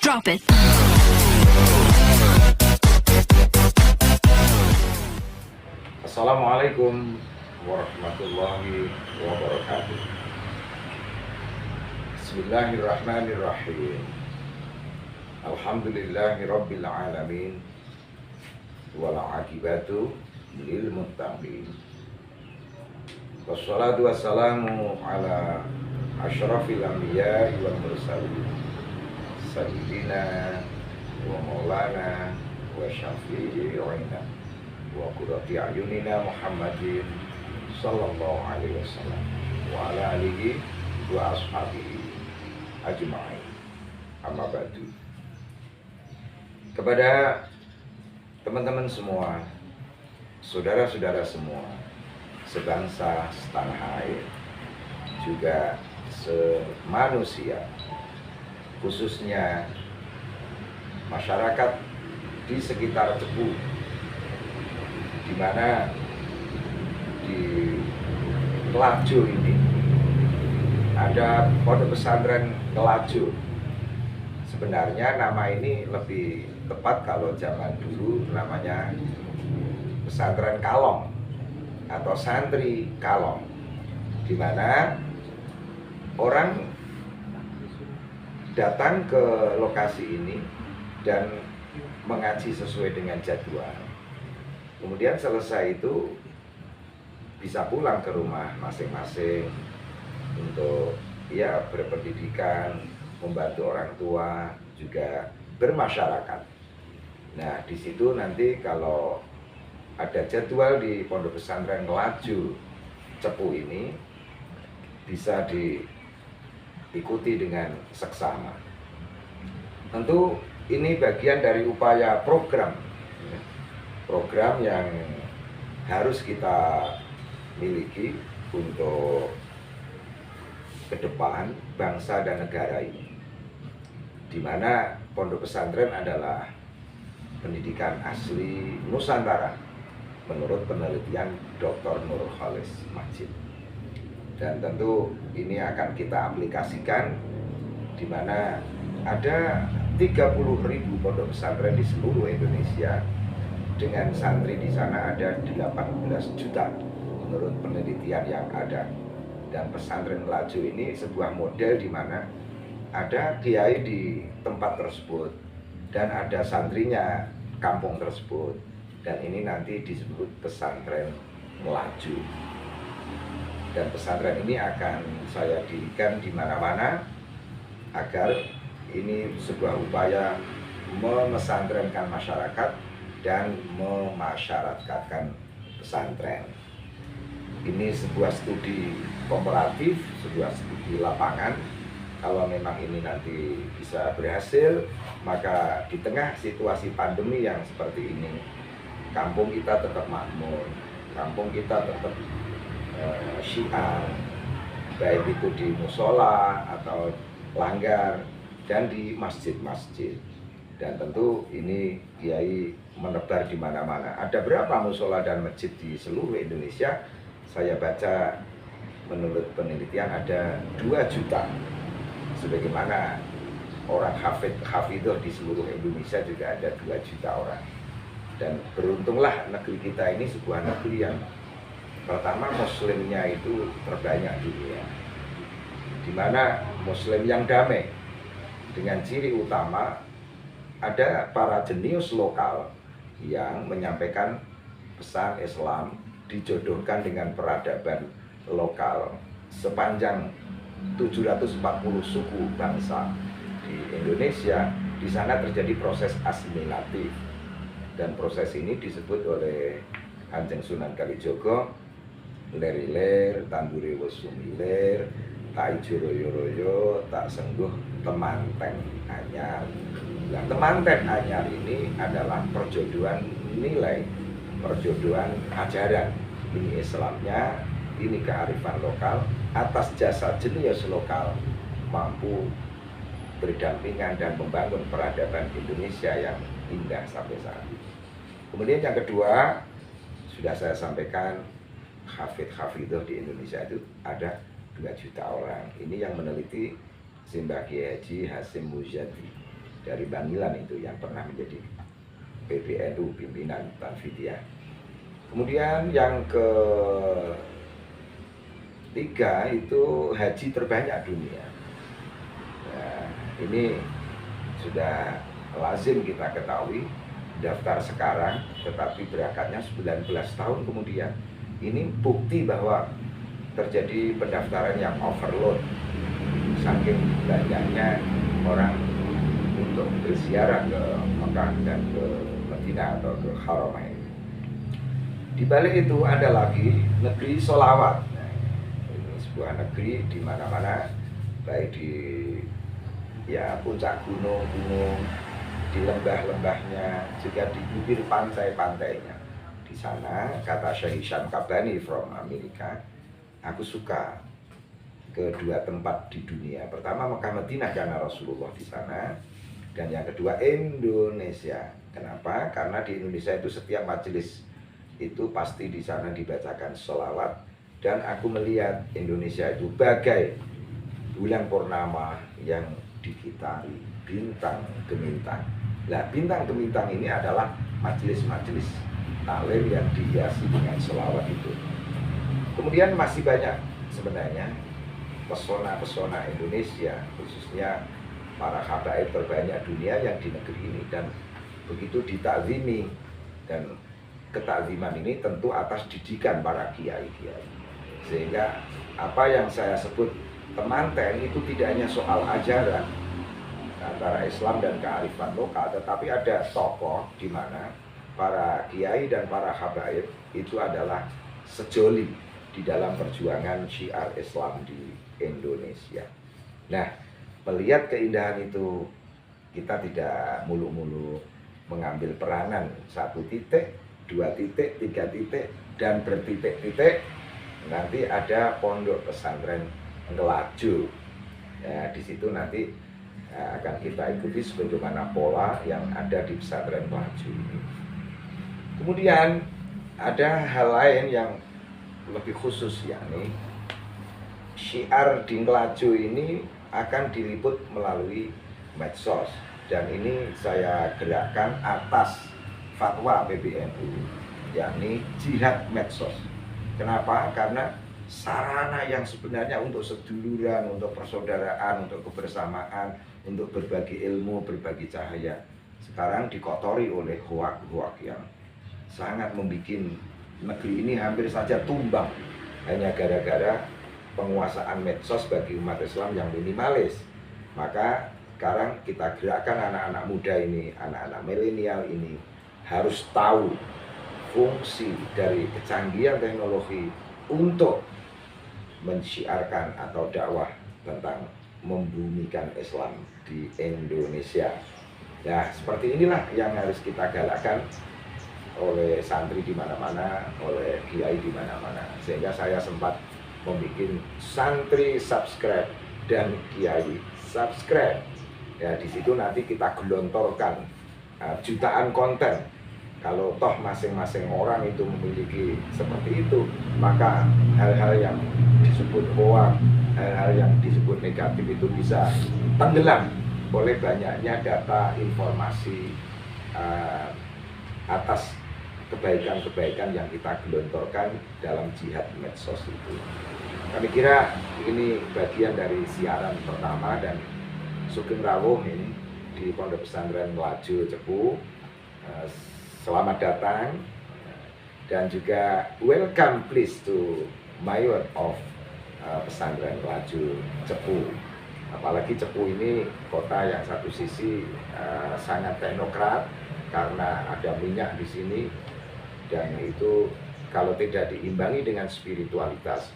Drop it. Assalamualaikum warahmatullahi wabarakatuh. Bismillahirrahmanirrahim. Alhamdulillahi rabbil alamin. Wal aqibatu lil muttaqin. Wassalatu wassalamu ala asyrafil anbiya'i wal mursalin. Sayyidina wa maulana wa syafi'ina wa qurrati a'yunina Muhammadin sallallahu alaihi wasallam wa ala alihi wa ashabihi ajma'in. Amma ba'du. Kepada teman-teman semua, saudara-saudara semua, sebangsa, setanah air, juga semanusia, khususnya masyarakat di sekitar Cepu, di mana di Kelajo ini ada pondok pesantren Kelajo. Sebenarnya nama ini lebih tepat kalau zaman dulu namanya pesantren Kalong atau santri Kalong, di mana orang datang ke lokasi ini dan mengaji sesuai dengan jadwal. Kemudian selesai itu bisa pulang ke rumah masing-masing untuk ya berpendidikan, membantu orang tua, juga bermasyarakat. Nah, di situ nanti kalau ada jadwal di Pondok Pesantren Kelajo Cepu ini bisa diikuti dengan seksama. Tentu ini bagian dari upaya program yang harus kita miliki untuk ke depan bangsa dan negara ini, di mana pondok pesantren adalah pendidikan asli Nusantara menurut penelitian Dr. Nurul Khalis Majid. Dan tentu ini akan kita aplikasikan di mana ada 30.000 pondok pesantren di seluruh Indonesia, dengan santri di sana ada 18 juta menurut penelitian yang ada. Dan pesantren Kelajo ini sebuah model di mana ada kiai di tempat tersebut dan ada santrinya kampung tersebut, dan ini nanti disebut pesantren Kelajo. Dan pesantren ini akan saya dirikan di mana-mana agar ini sebuah upaya memesantrenkan masyarakat dan memasyarakatkan pesantren. Ini sebuah studi komparatif, sebuah studi lapangan. Kalau memang ini nanti bisa berhasil, maka di tengah situasi pandemi yang seperti ini, kampung kita tetap makmur, kampung kita tetap syiar, baik itu di musola atau langgar dan di masjid-masjid. Dan tentu ini kiai menebar di mana-mana. Ada berapa musola dan masjid di seluruh Indonesia? Saya baca menurut penelitian ada 2 juta. Sebagaimana orang hafidh di seluruh Indonesia juga ada 2 juta orang. Dan beruntunglah negeri kita ini sebuah negeri yang pertama muslimnya itu terbanyak di dunia, di mana muslim yang damai, dengan ciri utama ada para jenius lokal yang menyampaikan pesan Islam dijodohkan dengan peradaban lokal. Sepanjang 740 suku bangsa di Indonesia, di sana terjadi proses asimilatif, dan proses ini disebut oleh Kanjeng Sunan Kalijogo ler-ler tanduri wis sumilir, tak ijo royo-royo, tak sengguh temanteng anyar. Nah, temanten anyar ini adalah perjodohan nilai, perjodohan ajaran. Ini Islamnya, ini kearifan lokal, atas jasa jenius lokal mampu berdampingan dan membangun peradaban Indonesia yang indah sampai saat ini. Kemudian yang kedua, sudah saya sampaikan, hafidh-hafidhah di Indonesia itu ada 2 juta orang. Ini yang meneliti Simbah Kiai Haji Hasyim Muzadi. dari Bangilan itu yang pernah menjadi PBNU, pimpinan Tanfidiah. Kemudian yang ketiga itu haji terbanyak dunia. Nah, ini sudah lazim kita ketahui, daftar sekarang tetapi berangkatnya 19 tahun kemudian. Ini bukti bahwa terjadi pendaftaran yang overload, saking banyaknya orang untuk berziarah ke Mekah dan ke Madinah atau ke Haramain. Di balik itu ada lagi negeri sholawat. Nah, ini sebuah negeri di mana-mana, baik di puncak gunung-gunung, di lembah-lembahnya, juga di bibir pantai-pantainya. Di sana, kata Syekh Hisham Kabani from Amerika, aku suka kedua tempat di dunia. Pertama Mekah Madinah karena Rasulullah di sana, dan yang kedua Indonesia. Kenapa? Karena di Indonesia itu setiap majelis itu pasti di sana dibacakan sholawat, dan aku melihat Indonesia itu bagai bulan purnama yang dikitari bintang gemintang. Nah, bintang gemintang ini adalah majelis-majelis taklim yang dihiasi dengan sholawat itu. Kemudian masih banyak sebenarnya pesona-pesona Indonesia, khususnya para habaib terbanyak dunia yang di negeri ini, dan begitu ditakzimi. Dan ketakziman ini tentu atas didikan para kiai-kiai, sehingga apa yang saya sebut temanten itu tidak hanya soal ajaran antara Islam dan kearifan lokal, tetapi ada tokoh di mana para kiai dan para habaib itu adalah sejoli di dalam perjuangan syiar Islam di Indonesia. Nah, melihat keindahan itu, kita tidak mulu-mulu mengambil peranan 1 titik, 2 titik, 3 titik, dan bertitik-titik. Nanti ada pondok pesantren Ngelaju. Ya, di situ nanti akan kita ikuti sebagaimana pola yang ada di pesantren Ngelaju ini. Kemudian ada hal lain yang lebih khusus, yakni syiar di Ngelaju ini akan diliput melalui medsos, dan ini saya gerakkan atas fatwa PBNU, yakni jihad medsos. Kenapa? Karena sarana yang sebenarnya untuk seduluran, untuk persaudaraan, untuk kebersamaan, untuk berbagi ilmu, berbagi cahaya, sekarang dikotori oleh hoak-hoak yang sangat membuat negeri ini hampir saja tumbang hanya gara-gara penguasaan medsos bagi umat Islam yang minimalis. Maka sekarang kita gerakkan anak-anak muda ini, anak-anak milenial ini harus tahu fungsi dari kecanggihan teknologi untuk mensyiarkan atau dakwah tentang membumikan Islam di Indonesia. Nah, seperti inilah yang harus kita galakkan oleh santri di mana-mana, oleh kiai di mana-mana. Sehingga saya sempat membuat santri subscribe dan kiai subscribe. Ya, di situ nanti kita gelontorkan jutaan konten. Kalau toh masing-masing orang itu memiliki seperti itu, maka hal-hal yang disebut hoak, hal-hal yang disebut negatif itu bisa tenggelam oleh banyaknya data informasi atas kebaikan-kebaikan yang kita gelontorkan dalam jihad medsos itu. Kami kira ini bagian dari siaran pertama dan Sugeng Rawuh ini di Pondok Pesantren Ngelaju Cepu. Selamat datang dan juga welcome please to Mayor of Pesantren Ngelaju Cepu. Apalagi Cepu ini kota yang satu sisi sangat teknokrat karena ada minyak di sini, dan itu kalau tidak diimbangi dengan spiritualitas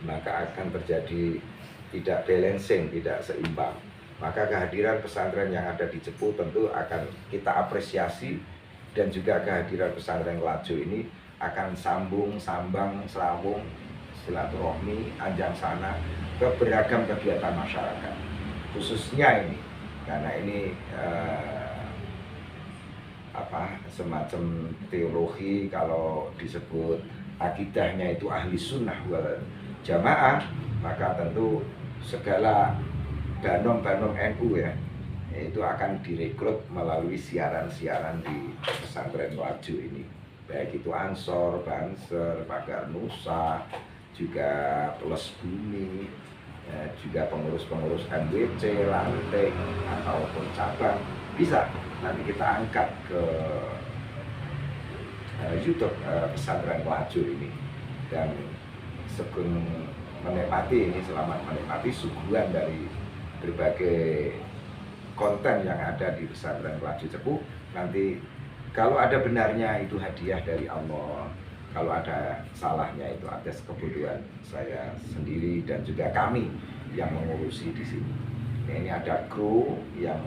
maka akan terjadi tidak balancing, tidak seimbang. Maka kehadiran pesantren yang ada di Cepu tentu akan kita apresiasi, dan juga kehadiran pesantren Ngelaju ini akan sambung, silaturahmi, anjang sana ke beragam kegiatan masyarakat. Khususnya ini, karena ini semacam teologi, kalau disebut akidahnya itu ahli sunnah wal jamaah, maka tentu segala banom-banom NU ya, itu akan direkrut melalui siaran-siaran di pesantren Laju ini, baik itu Ansor, Banser, Pagar Nusa, juga Plus Bumi, juga pengurus-pengurus MWC, Lantai ataupun cabang, bisa nanti kita angkat ke YouTube pesantren Laju ini. Dan sekun menikmati ini, selamat menikmati suguhan dari berbagai konten yang ada di pesantren Laju Cepu. Nanti kalau ada benarnya itu hadiah dari Allah, kalau ada salahnya itu atas kebodohan saya sendiri dan juga kami yang mengurusi di sini. Nah, ini ada kru yang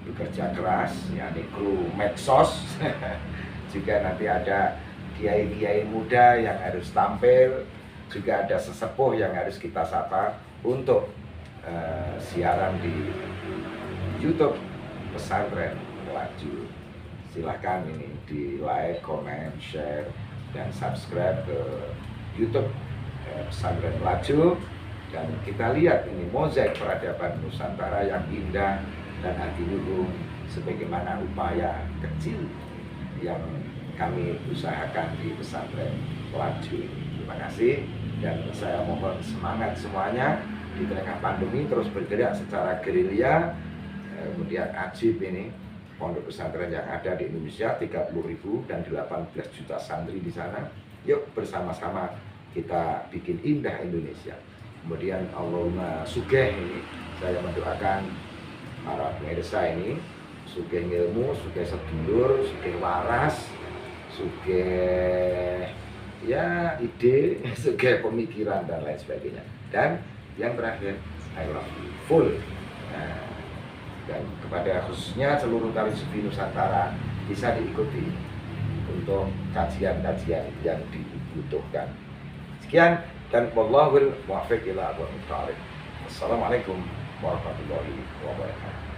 bekerja keras, yakni kru medsos. Juga nanti ada kiai-kiai muda yang harus tampil, juga ada sesepuh yang harus kita sapa untuk siaran di YouTube pesantren Laju. Silahkan ini di like, comment, share, dan subscribe ke YouTube pesantren Laju. Dan kita lihat ini mozaik peradaban Nusantara yang indah dan hadiluhum, sebagaimana upaya kecil yang kami usahakan di pesantren Laju. Terima kasih, dan saya mohon semangat semuanya di tengah pandemi terus bergerak secara gerilya. Kemudian ajib ini pondok pesantren yang ada di Indonesia 30.000 dan 18 juta santri di sana. Yuk bersama-sama kita bikin indah Indonesia. Kemudian Allahumma sugih ini, saya mendoakan para pemirsa ini sugih ilmu, sugih sedulur, sugih waras, sugih ya ide, sugih pemikiran dan lain sebagainya. Dan yang terakhir, I love you full. Nah, dan kepada khususnya seluruh tali sufi Nusantara bisa diikuti untuk kajian-kajian yang dibutuhkan. Sekian, dan wallahul muwaffiq ila aqwamit thoriq. Wassalamualaikum warahmatullahi wabarakatuh.